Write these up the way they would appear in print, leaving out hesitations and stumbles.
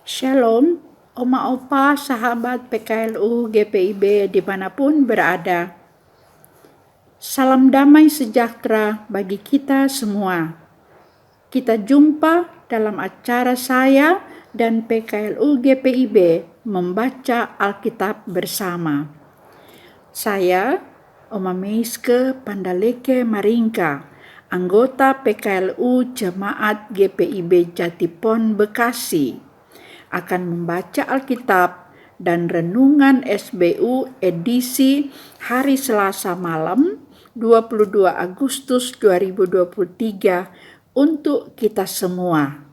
Shalom, Oma Opa, sahabat PKLU GPIB dimanapun berada. Salam damai sejahtera bagi kita semua. Kita jumpa dalam acara saya dan PKLU GPIB membaca Alkitab bersama. Saya, Oma Meiske Pandaleke Maringka, anggota PKLU Jemaat GPIB Jatipon Bekasi, akan membaca Alkitab dan renungan SBU edisi hari Selasa malam 22 Agustus 2023 untuk kita semua.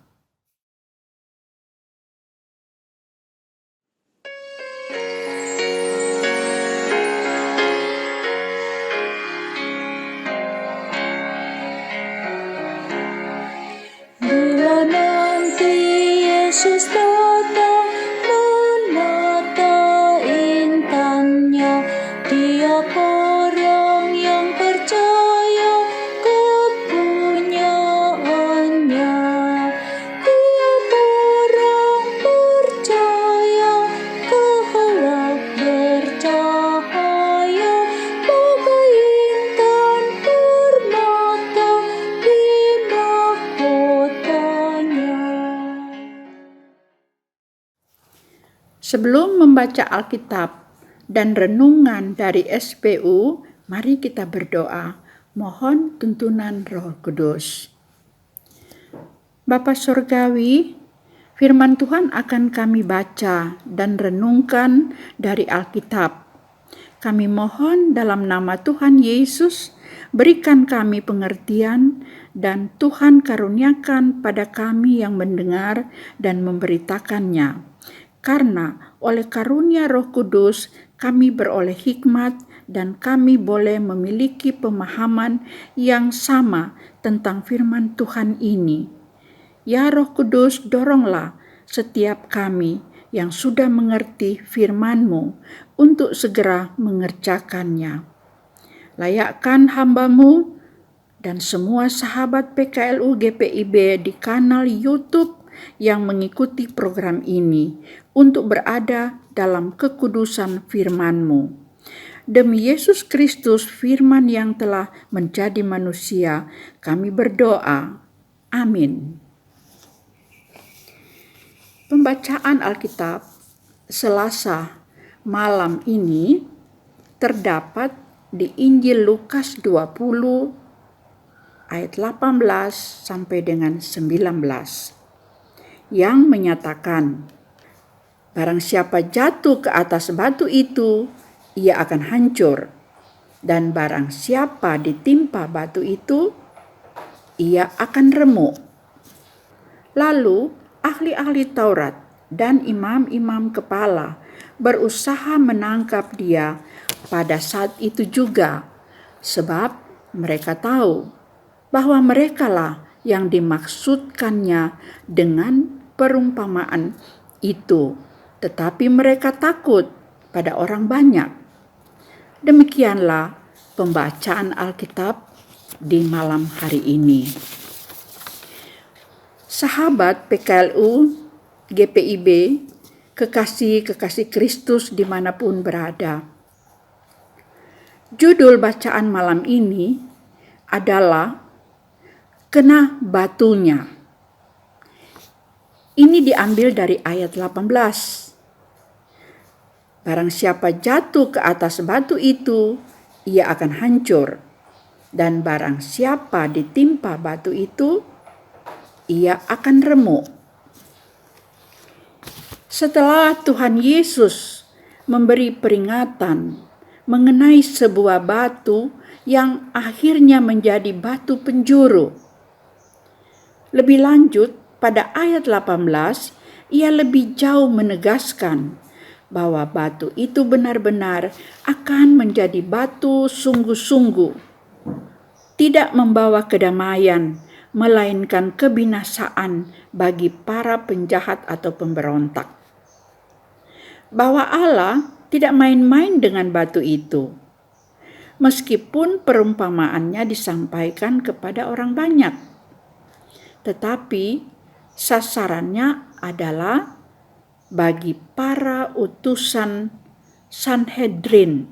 Bila nanti Yesus datang menata intannya, tiap orang yang percaya kepunyaannya, tiap orang percaya kehalak bercahaya, bagai intan permata di mahkotanya. Sebelum membaca Alkitab dan renungan dari SBU, mari kita berdoa, mohon tuntunan Roh Kudus. Bapa Surgawi, firman Tuhan akan kami baca dan renungkan dari Alkitab. Kami mohon dalam nama Tuhan Yesus, berikan kami pengertian dan Tuhan karuniakan pada kami yang mendengar dan memberitakannya. Karena oleh karunia Roh Kudus kami beroleh hikmat dan kami boleh memiliki pemahaman yang sama tentang firman Tuhan ini. Ya Roh Kudus, doronglah setiap kami yang sudah mengerti firman-Mu untuk segera mengerjakannya. Layakkan hamba-Mu dan semua sahabat PKLU GPIB di kanal YouTube yang mengikuti program ini untuk berada dalam kekudusan firman-Mu. Demi Yesus Kristus, firman yang telah menjadi manusia, kami berdoa. Amin. Pembacaan Alkitab Selasa malam ini terdapat di Injil Lukas 20 ayat 18 sampai dengan 19 yang menyatakan, barang siapa jatuh ke atas batu itu, ia akan hancur, dan barang siapa ditimpa batu itu, ia akan remuk. Lalu ahli-ahli Taurat dan imam-imam kepala berusaha menangkap dia pada saat itu juga, sebab mereka tahu bahwa merekalah yang dimaksudkannya dengan perumpamaan itu, tetapi mereka takut pada orang banyak. Demikianlah pembacaan Alkitab di malam hari ini. Sahabat PKLU GPIB, kekasih-kekasih Kristus dimanapun berada. Judul bacaan malam ini adalah Kena Batunya. Ini diambil dari ayat 18. Barang siapa jatuh ke atas batu itu, ia akan hancur. Dan barang siapa ditimpa batu itu, ia akan remuk. Setelah Tuhan Yesus memberi peringatan mengenai sebuah batu yang akhirnya menjadi batu penjuru. Lebih lanjut, pada ayat 18, ia lebih jauh menegaskan bahwa batu itu benar-benar akan menjadi batu sungguh-sungguh. Tidak membawa kedamaian, melainkan kebinasaan bagi para penjahat atau pemberontak. Bahwa Allah tidak main-main dengan batu itu. Meskipun perumpamaannya disampaikan kepada orang banyak, tetapi sasarannya adalah bagi para utusan Sanhedrin,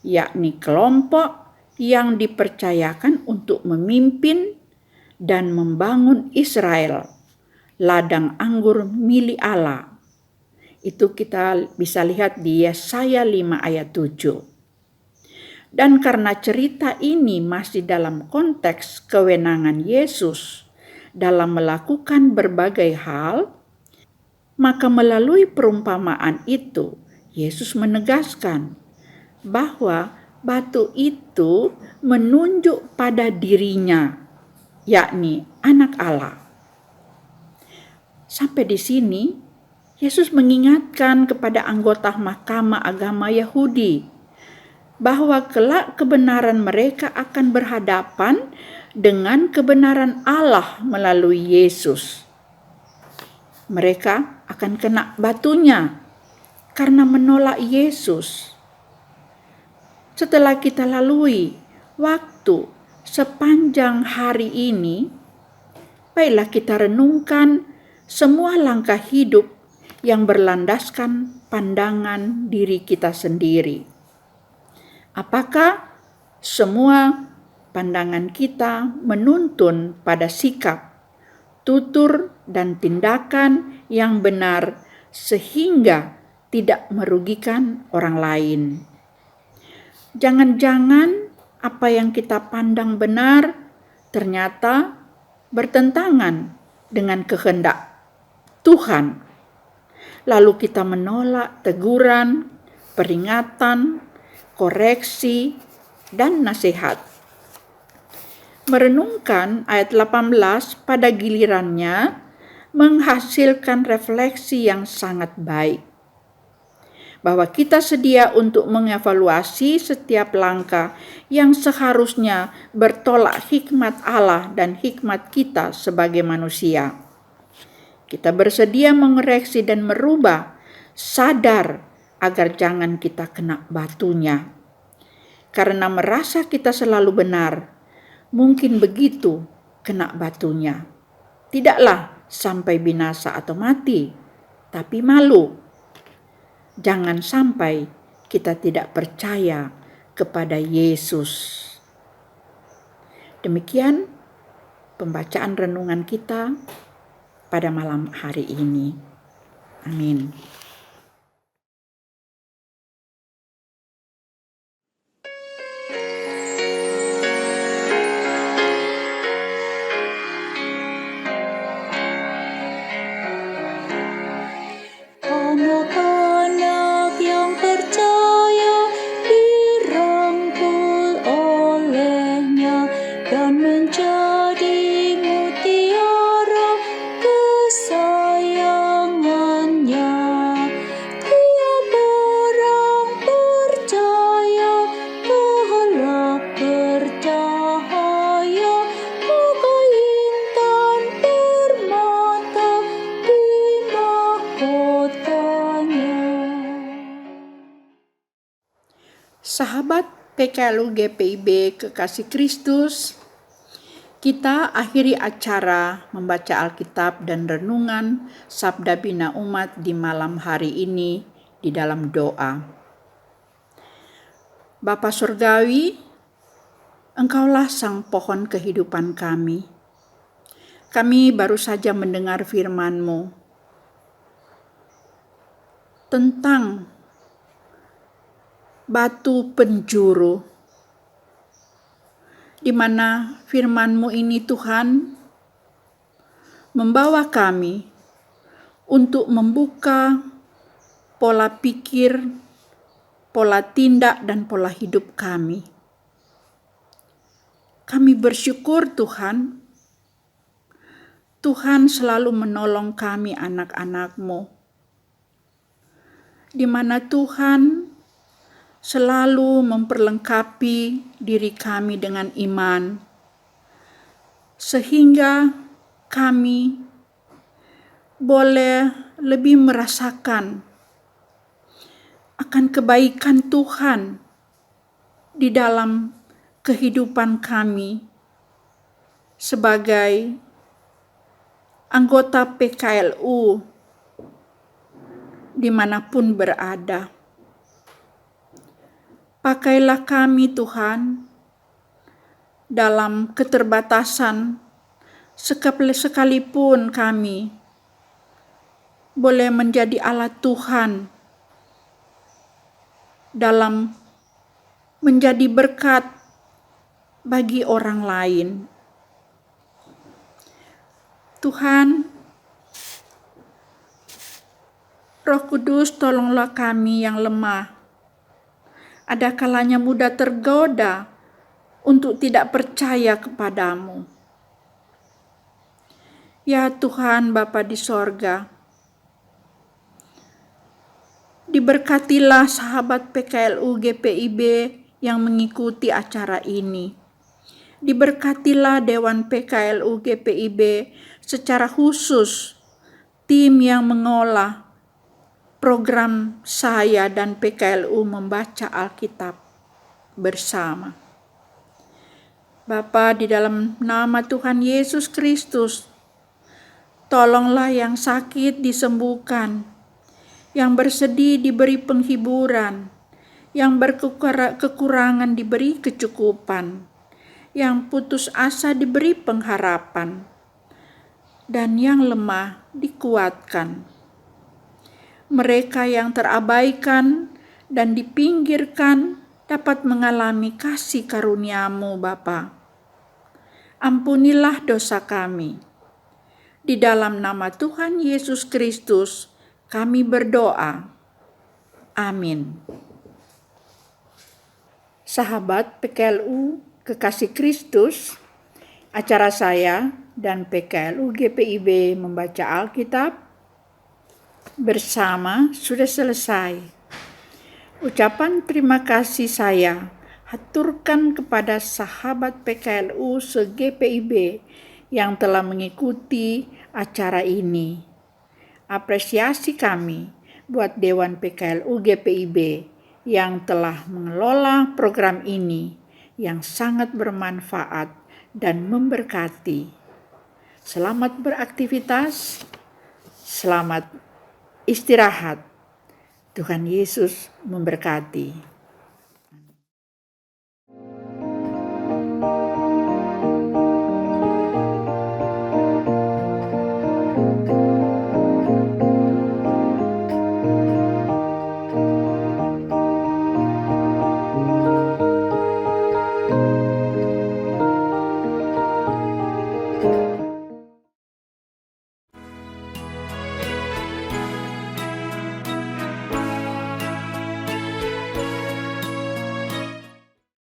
yakni kelompok yang dipercayakan untuk memimpin dan membangun Israel, ladang anggur milik Allah. Itu kita bisa lihat di Yesaya 5 ayat 7. Dan karena cerita ini masih dalam konteks kewenangan Yesus dalam melakukan berbagai hal, maka melalui perumpamaan itu, Yesus menegaskan bahwa batu itu menunjuk pada dirinya, yakni anak Allah. Sampai di sini, Yesus mengingatkan kepada anggota Mahkamah Agama Yahudi bahwa kelak kebenaran mereka akan berhadapan dengan kebenaran Allah melalui Yesus. Mereka akan kena batunya karena menolak Yesus. Setelah kita lalui waktu sepanjang hari ini, baiklah kita renungkan semua langkah hidup yang berlandaskan pandangan diri kita sendiri. Apakah semua pandangan kita menuntun pada sikap, tutur, dan tindakan yang benar sehingga tidak merugikan orang lain? Jangan-jangan apa yang kita pandang benar ternyata bertentangan dengan kehendak Tuhan. Lalu kita menolak teguran, peringatan, koreksi, dan nasihat. Merenungkan ayat 18 pada gilirannya menghasilkan refleksi yang sangat baik. Bahwa kita sedia untuk mengevaluasi setiap langkah yang seharusnya bertolak hikmat Allah dan hikmat kita sebagai manusia. Kita bersedia mengoreksi dan merubah, sadar agar jangan kita kena batunya. Karena merasa kita selalu benar, mungkin begitu kena batunya. Tidaklah sampai binasa atau mati, tapi malu. Jangan sampai kita tidak percaya kepada Yesus. Demikian pembacaan renungan kita pada malam hari ini. Amin. Anak-anak yang percaya dirangkul olehnya dan menjadi mutiara kesayangannya. Tiap orang percaya kelak bercahaya, bagai intan permata di mahkotanya. Sahabat PKLU GPIB Kekasih Kristus, kita akhiri acara membaca Alkitab dan renungan Sabda Bina Umat di malam hari ini di dalam doa. Bapa Surgawi, Engkaulah sang pohon kehidupan kami. Kami baru saja mendengar firman-Mu tentang batu penjuru, di mana firman-Mu ini Tuhan membawa kami untuk membuka pola pikir, pola tindak, dan pola hidup kami. Kami bersyukur Tuhan, Tuhan selalu menolong kami anak-anak-Mu, di mana Tuhan selalu memperlengkapi diri kami dengan iman, sehingga kami boleh lebih merasakan akan kebaikan Tuhan di dalam kehidupan kami sebagai anggota PKLU dimanapun berada. Pakailah kami Tuhan dalam keterbatasan, sekalipun kami boleh menjadi alat Tuhan dalam menjadi berkat bagi orang lain. Tuhan, Roh Kudus, tolonglah kami yang lemah. Ada kalanya mudah tergoda untuk tidak percaya kepadamu. Ya Tuhan Bapa di sorga, diberkatilah sahabat PKLU GPIB yang mengikuti acara ini. Diberkatilah Dewan PKLU GPIB secara khusus, tim yang mengolah program saya dan PKLU membaca Alkitab bersama. Bapa, di dalam nama Tuhan Yesus Kristus, tolonglah yang sakit disembuhkan, yang bersedih diberi penghiburan, yang berkekurangan diberi kecukupan, yang putus asa diberi pengharapan, dan yang lemah dikuatkan. Mereka yang terabaikan dan dipinggirkan dapat mengalami kasih karunia-Mu, Bapa. Ampunilah dosa kami. Di dalam nama Tuhan Yesus Kristus, kami berdoa. Amin. Sahabat PKLU Kekasih Kristus, acara saya dan PKLU GPIB membaca Alkitab bersama sudah selesai. Ucapan terima kasih saya haturkan kepada sahabat PKLU se-GPIB yang telah mengikuti acara ini. Apresiasi kami buat Dewan PKLU GPIB yang telah mengelola program ini yang sangat bermanfaat dan memberkati. Selamat beraktivitas, selamat istirahat. Tuhan Yesus memberkati.